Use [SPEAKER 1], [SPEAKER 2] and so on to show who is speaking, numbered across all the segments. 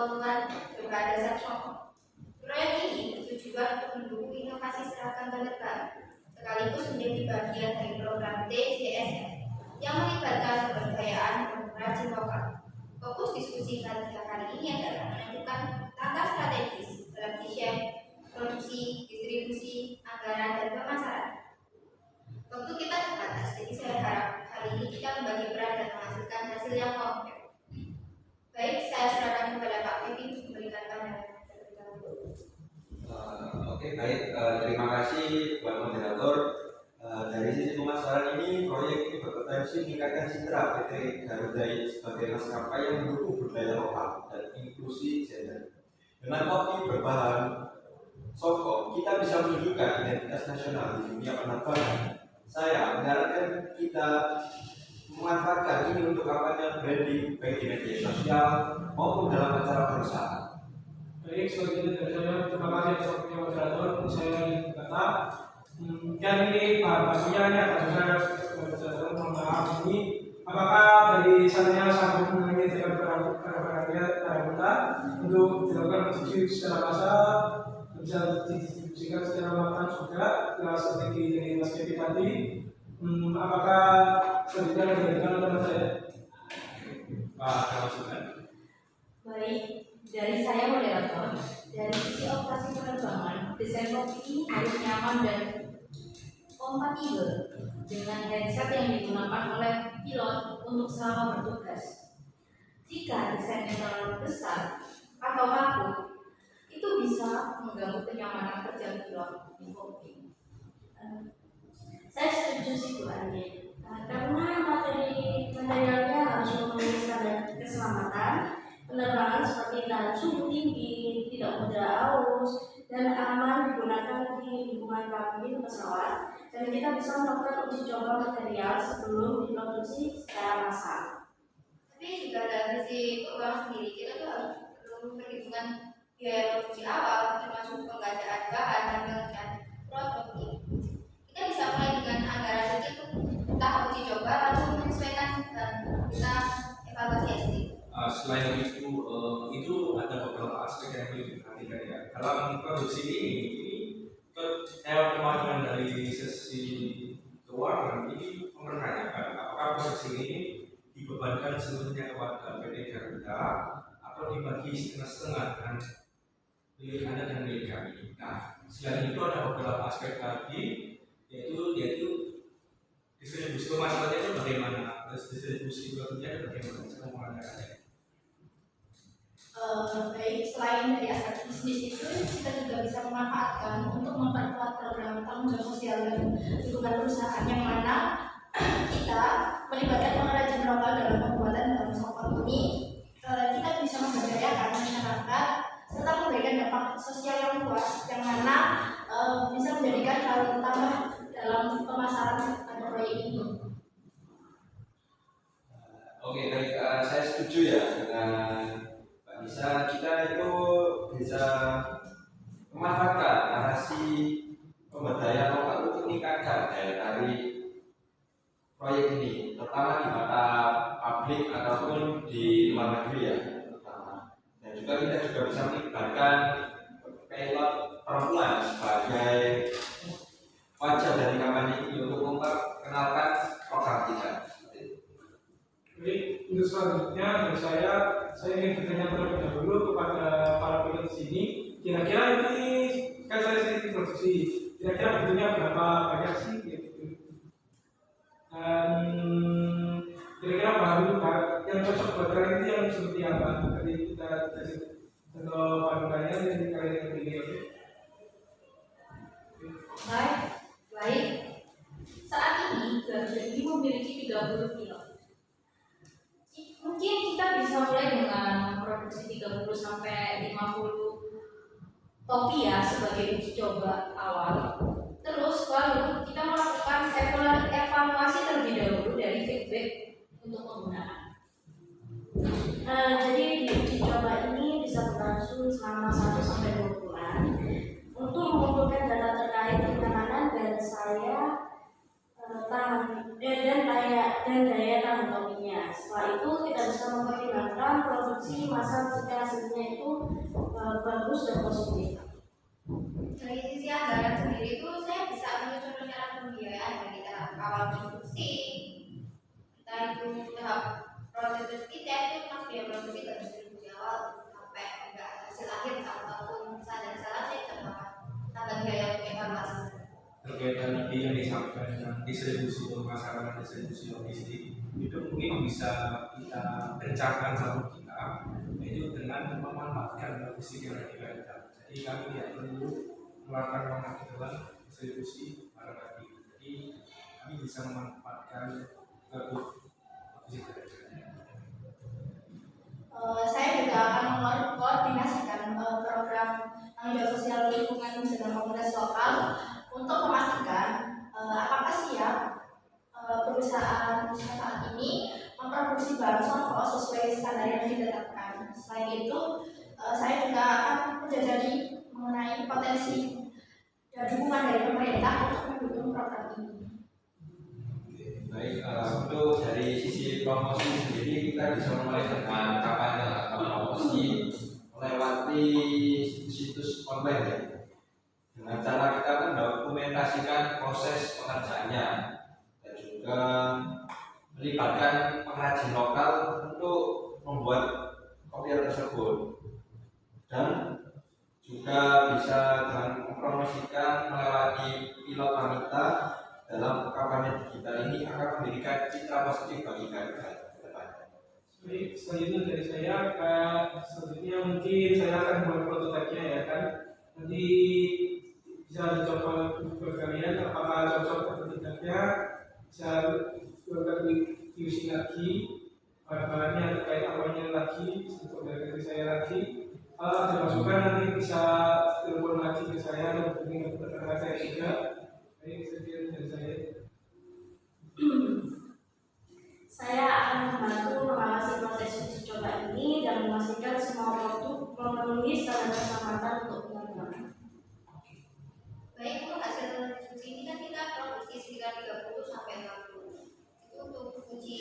[SPEAKER 1] keuntungan berbahan dasar contoh. Proyek ini bertujuan untuk mendukung inovasi seragam penerbangan, sekaligus menjadi bagian dari program TJSN yang melibatkan kebudayaan dan perajin lokal. Fokus diskusi kita kali ini adalah menentukan langkah strategis dalam desain, produksi, distribusi, anggaran, dan pemasaran. Waktu kita terbatas, jadi saya harap hari ini kita membagi peran dan menghasilkan hasil yang konkret. Baik, saya serahkan kepada Pak Kevin untuk memberikan pandangan terlebih dahulu.
[SPEAKER 2] Oke, baik. Terima kasih buat moderator. Dari sisi pemasaran ini, proyek ini berpotensi meningkatkan citra PT Garuda sebagai maskapai yang mendukung budaya lokal dan inklusi gender. Dengan kopi berbahan soko, kita bisa menunjukkan identitas nasional di dunia penerbangan. Saya menyarankan kita memanfaatkan ini untuk kampanye branding baik di media sosial maupun dalam acara perusahaan.
[SPEAKER 3] Baik, selanjutnya dari saya, terima kasih atas waktunya moderator. Saya ingin berkata, dan ini bahannya ini agak susah mohon maaf ini. Apakah dari sana sanggup mengenai dengan para kita untuk dilakukan produksi secara massal, bisa didistribusikan secara matang juga dengan strategi dari Mas Kevin tadi? Apakah selanjutnya dilakukan teman saya? Pak Kawasukan.
[SPEAKER 4] Baik, dari saya moderator, dari sisi operasi penerbangan, desain kopi ini harus nyaman dan kompatibel dengan headset yang digunakan oleh pilot untuk selama bertugas. Jika desainnya terlalu besar atau kaku, itu bisa mengganggu kenyamanan kerja pilot di kopi. Saya setuju sih Bu Andi, karena materialnya harus memenuhi standar keselamatan penerbangan seperti tahan suhu tinggi, tidak mudah aus, dan aman digunakan di lingkungan kabin pesawat. Dan kita bisa melakukan uji coba material sebelum diproduksi secara massal.
[SPEAKER 1] Tapi juga dari sisi keuangan sendiri, kita tuh harus perlu perhitungan biaya produksi awal, termasuk pengadaan bahan dan pengadaan produk. Kita bisa mulai dengan anggaran sedikit untuk tahap uji coba, lalu menyesuaikan dan kita evaluasi SD.
[SPEAKER 5] Selain itu ada beberapa aspek yang perlu diperhatikan ya. Dalam produksi ini kemajuan dari sisi keuangan ini mempertanyakan apakah produksi ini dibebankan seluruhnya kepada PT Garuda atau dibagi setengah-setengah dengan milik Anda dan milik kami. Nah, selain itu ada beberapa aspek lagi yaitu distribusi pemasarannya itu bagaimana, terus distribusi produknya bagaimana, saya mau mengatakan.
[SPEAKER 4] Baik, selain dari aspek bisnis itu, kita juga bisa memanfaatkan untuk memperkuat program tanggung jawab sosial dan lingkungan perusahaan yang mana kita melibatkan pengrajin lokal dalam pembuatan dalam sokol ini. Kita bisa memberdayakan masyarakat serta memberikan dampak sosial yang luas yang mana bisa menjadikan hal utama dalam pemasaran pada proyek ini.
[SPEAKER 2] Oke, baik. Saya setuju ya dengan bisa kita itu bisa memanfaatkan narasi pemberdayaan lokal untuk meningkatkan daya tarik proyek ini, terutama di mata publik ataupun di luar negeri ya. Dan juga kita juga bisa melibatkan pilot perempuan sebagai wajah dari kampanye ini untuk memperkenalkan program kita.
[SPEAKER 3] Baik, untuk selanjutnya dari saya ingin bertanya terlebih dahulu kepada para pilot di sini. Kira-kira ini kan saya sendiri produksi, kira-kira butuhnya berapa banyak sih? Dan kira-kira bahan yang cocok buat kalian itu yang seperti apa? Tadi kita kasih contoh bahan-bahannya yang kalian yang pilih.
[SPEAKER 4] Baik. Saat ini Garuda ini memiliki 30 pilot. Mungkin kita bisa mulai dengan produksi 30 sampai 50 topi ya sebagai uji coba awal. Terus lalu kita melakukan evaluasi terlebih dahulu dari feedback untuk penggunaan. Jadi di uji coba ini bisa berlangsung selama 1 sampai 2 bulan untuk mengumpulkan data terkait kenyamanan dan daya tahan topinya. Setelah itu kita bisa mempertimbangkan produksi massal jika hasilnya itu bagus dan positif.
[SPEAKER 1] Dari sisi anggaran sendiri itu saya bisa menyusun rencana pembiayaan dari tahap awal produksi, entah itu tahap proses kita itu mas biaya produksi dari distribusi awal sampai enggak hasil akhir ataupun salah saya tambah biaya untuk evaluasi.
[SPEAKER 5] Terkait dengan tadi yang disampaikan dengan distribusi pemasaran, distribusi logistik, itu mungkin bisa kita rencanakan sama kita, yaitu dengan memanfaatkan logistik yang ada di kita. Jadi kami tidak perlu mengeluarkan uang lagi dalam distribusi barang lagi. Jadi kami bisa memanfaatkan logistik yang ada.
[SPEAKER 4] Saya juga akan mengkoordinasikan program tanggung jawab sosial lingkungan dengan komunitas lokal untuk memastikan apakah siap perusahaan saat ini memproduksi bahan rokok sesuai standar yang ditetapkan. Selain itu, saya juga akan menjajaki mengenai potensi dan dukungan dari pemerintah untuk mendukung program ini.
[SPEAKER 2] Baik, untuk dari sisi promosi sendiri kita bisa mulai dengan kampanye atau promosi melewati situs online ya. Dengan cara kita mendokumentasikan proses pengerjaannya dan juga melibatkan pengrajin lokal untuk membuat kopier tersebut, dan juga bisa dengan mempromosikan melewati pilot wanita dalam kampanye digital ini akan memberikan citra positif bagi Garuda ke depannya.
[SPEAKER 3] Baik, selanjutnya dari saya, selanjutnya mungkin saya akan membuat prototipenya ya kan. Nanti bisa dicoba ke kalian apakah cocok atau tidaknya, bisa QC lagi, bahan-bahannya terkait awalnya lagi, untuk dari saya lagi. Kalau ada masukan nanti bisa telepon lagi ke saya atau hubungi ke rekan saya juga. Baik, sekian dari saya.
[SPEAKER 4] Saya akan membantu mengawasi proses uji coba ini dan memastikan semua produk memenuhi standar keselamatan untuk pengembangan.
[SPEAKER 1] Baik, untuk hasil diskusi ini kan kita produksi sekitar 30 sampai 60. Itu untuk uji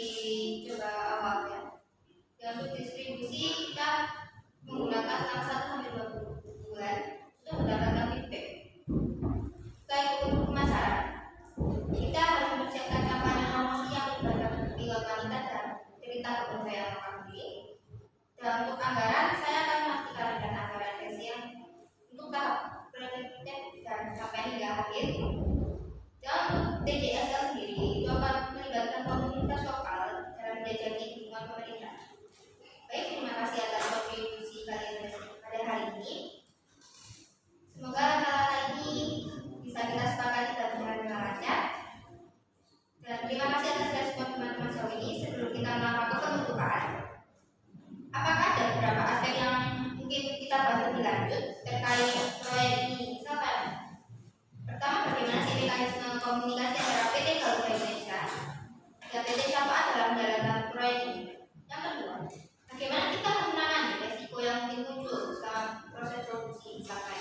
[SPEAKER 1] coba awal ya. Dan untuk distribusi kita menggunakan selama 1 sampai 20 bulan untuk mendapatkan feedback. Selain untuk pemasaran, kita harus mempersiapkan kampanye promosi yang melibatkan pilot wanita dan cerita kebudayaan lokal ini. Dan untuk anggaran, saya akan memastikan dengan anggaran versi yang untuk tahap prototipe dan sampai hingga akhir. Dan untuk TJSL sendiri itu akan melibatkan komunitas lokal dalam menjajaki dukungan pemerintah. Baik, terima kasih atas kontribusi kalian pada hari ini. Semoga hal ini bisa kita sepakati dan berjalan dengan lancar. Dan terima kasih atas respon teman-teman sejauh ini. Sebelum kita melangkah ke penutupan, apakah ada beberapa aspek yang mungkin kita bahas lebih lanjut terkait proyek ini? Misalkan, pertama, bagaimana sih mekanisme komunikasi antara PT Garuda Indonesia dan PT Syafaat dalam menjalankan proyek ini? Yang kedua, bagaimana kita menangani resiko yang mungkin muncul selama proses produksi, misalkan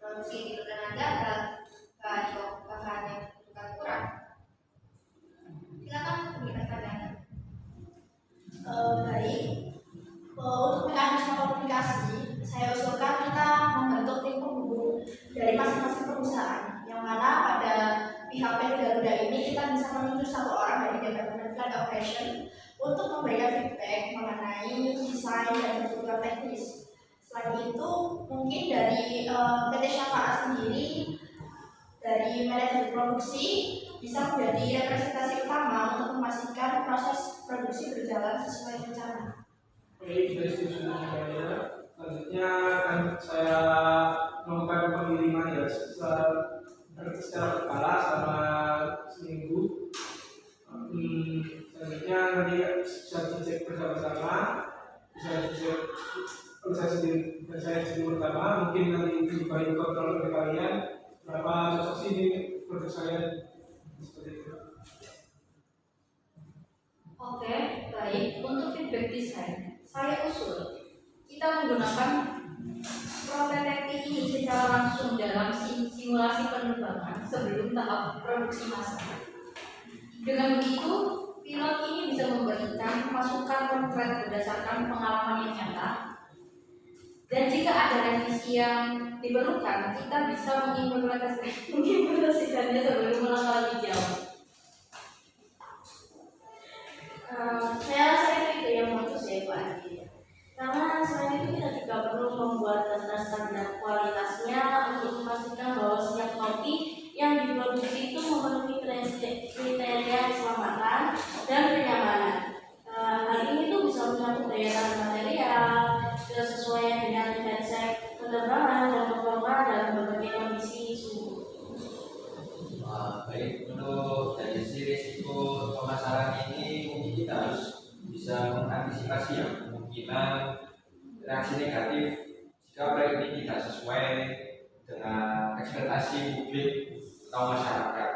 [SPEAKER 1] produksi di tenaga dan bahan yang bukan kurang? Silakan memberikan pandangan.
[SPEAKER 4] Baik, untuk mekanisme komunikasi, saya usulkan kita membentuk tim penghubung dari masing-masing perusahaan, yang mana pada pihak PT Garuda ini kita bisa menunjuk 1 orang dari Departemen Plant Operation untuk memberikan feedback mengenai desain dan kebutuhan teknis. Selain itu, mungkin dari PT Syafaat sendiri, dari manajer produksi bisa menjadi representasi utama untuk memastikan proses produksi berjalan sesuai rencana.
[SPEAKER 3] Baik, dari sisi saya, selanjutnya akan saya melakukan pengiriman ya secara berkala selama seminggu. Selanjutnya nanti bisa dicek bersama-sama, bisa dicek saya sendiri pertama, mungkin nanti dibagi kontrol oleh kalian berapa cocok sih ini produk saya seperti itu.
[SPEAKER 4] Oke, baik. Untuk feedback desain, saya usul kita menggunakan prototipe ini secara langsung dalam simulasi penerbangan sebelum tahap produksi massal. Dengan begitu, pilot ini bisa memberikan masukan konkret berdasarkan pengalaman yang nyata Dan jika ada revisi yang diperlukan, kita bisa mengimplementasikannya sebelum melangkah lebih jauh. Saya rasa itu yang bagus ya Pak Adi. Karena selain itu kita juga perlu membuat daftar standar kualitasnya untuk memastikan bahwa setiap kopi yang diproduksi itu memenuhi kriteria keselamatan dan kenyamanan. Hal ini tuh bisa mencakup daya tahan material, kesesuaian dengan headset penerbangan dan performa dalam berbagai kondisi suhu.
[SPEAKER 2] Baik, untuk dari sisi risiko pemasaran ini mungkin kita harus bisa mengantisipasi ya kemungkinan reaksi negatif jika proyek ini tidak sesuai dengan ekspektasi publik atau masyarakat.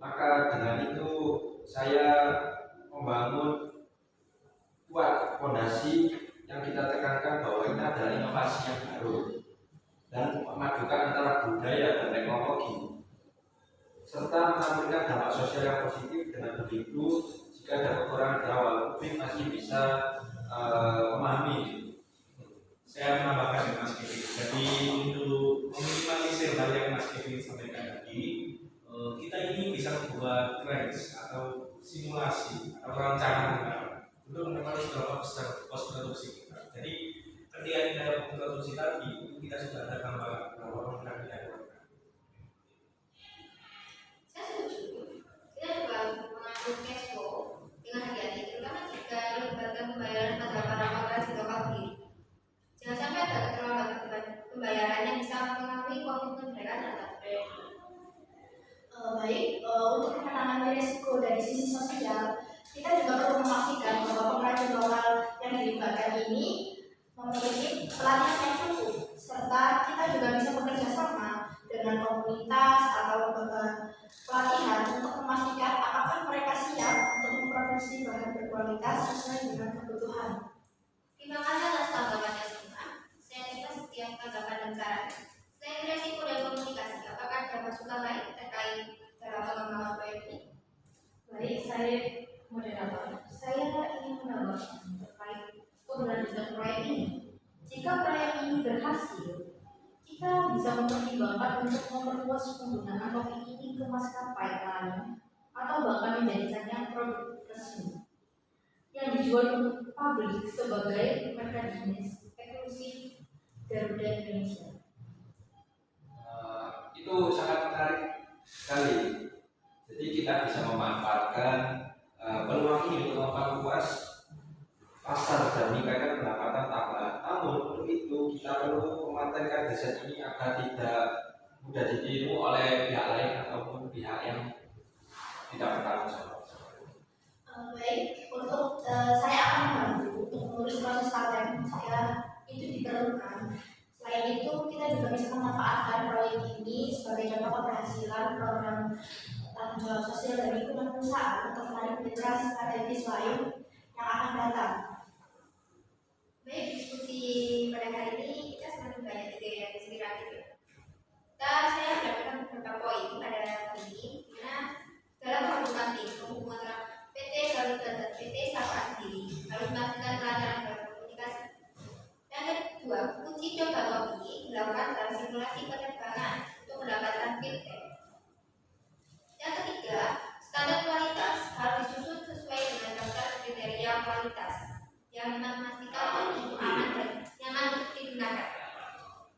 [SPEAKER 2] Maka dengan itu saya membangun kuat fondasi yang kita tekankan bahwa ini adalah inovasi yang baru dan memadukan antara budaya dan teknologi serta menampilkan dampak sosial yang positif. Dengan begitu, jika ada kekurangan di awal, publik masih bisa memahami.
[SPEAKER 5] Saya menambahkan ya Mas Kevin. Jadi untuk meminimalisir hal yang Mas Kevin sampaikan tadi, kita ini bisa membuat range atau simulasi atau rancangan untuk mengenali seberapa besar pos produksi kita. Jadi ketika kita produksi tadi, kita sudah ada gambaran berapa orang yang dilakukan.
[SPEAKER 1] Saya setuju. Kita juga mengatur cash flow dengan hati-hati, terutama jika melibatkan pembayaran pada para pengrajin lokal sendiri. Jangan sampai ada keterlambatan pembayaran yang bisa mengaruhi komitmen mereka terhadap proyek.
[SPEAKER 4] Baik, untuk penanganan risiko dari sisi sosial, kita juga perlu memastikan bahwa pengrajin lokal yang dilibatkan ini memiliki pelatihan yang cukup, serta kita juga bisa bekerja sama dengan komunitas atau lembaga pelatihan untuk memastikan apakah mereka siap untuk memproduksi bahan berkualitas sesuai dengan kebutuhan.
[SPEAKER 1] Terima kasih atas tanggapannya semua. Saya terima setiap tanggapan dan saran. Selain resiko dan komunikasi, apakah ada masukan lain terkait dalam pengembangan proyek ini?
[SPEAKER 4] Baik, saya moderator. Saya ingin menambahkan terkait keberlanjutan proyek ini. Jika proyek ini berhasil, kita bisa mempertimbangkan untuk memperluas penggunaan kopi ini ke maskapai lain atau bahkan menjadikannya produk resmi yang dijual untuk publik sebagai merchandise eksklusif Garuda Indonesia.
[SPEAKER 2] Itu sangat menarik sekali. Jadi kita bisa memanfaatkan peluang ini untuk memperluas pasar dan meningkatkan pendapatan tambahan. Namun untuk itu kita perlu mematangkan desain ini agar tidak mudah ditiru oleh pihak lain ataupun pihak yang tidak bertanggung jawab.
[SPEAKER 4] Baik, untuk saya akan membantu untuk mengurus proses paten jika itu diperlukan. Selain itu, kita juga bisa memanfaatkan proyek ini sebagai contoh keberhasilan program tanggung jawab sosial dan lingkungan perusahaan untuk menarik mitra strategis lain yang akan datang.
[SPEAKER 1] Baik, diskusi pada hari ini kita semakin banyak ide yang inspiratif ya. Saya mendapatkan beberapa poin pada hari ini, dimana dalam pembentukan tim penghubungan antara PT Garuda dan PT Sapa sendiri harus memastikan kelancaran dalam komunikasi. Yang kedua, uji coba kopi dilakukan dalam simulasi penerbangan untuk mendapatkan feedback. Yang ketiga, standar kualitas harus disusun sesuai dengan daftar kriteria kualitas yang memastikan kopi itu aman dan nyaman untuk digunakan.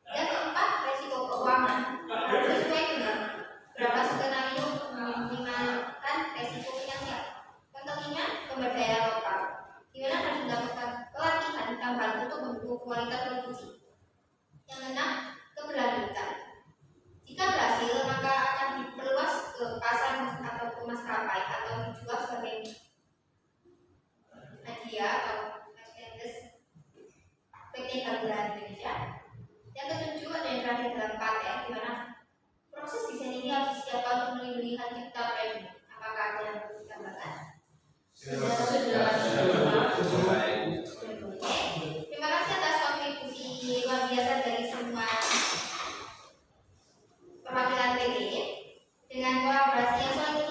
[SPEAKER 1] Yang keempat, resiko keuangan harus sesuai dengan berapa skenario untuk meminimalkan resiko finansial. Yang kelima, pemberdayaan lokal, di mana harus mendapatkan pelatihan tambahan untuk mendukung kualitas produksi. Yang keenam, keberlanjutan. Jika berhasil, maka akan diperluas ke pasar atau ke maskapai atau dijual sebagai media atau merchandise PT Garuda Indonesia. Yang ketujuh, ada yang terakhir dalam paten, di mana proses desain ini harus disiapkan untuk melindungi hak cipta proyek ini. Apakah ada yang perlu ditambahkan? Terima kasih atas kontribusi luar biasa dari semua perwakilan PT dengan kolaborasi yang solid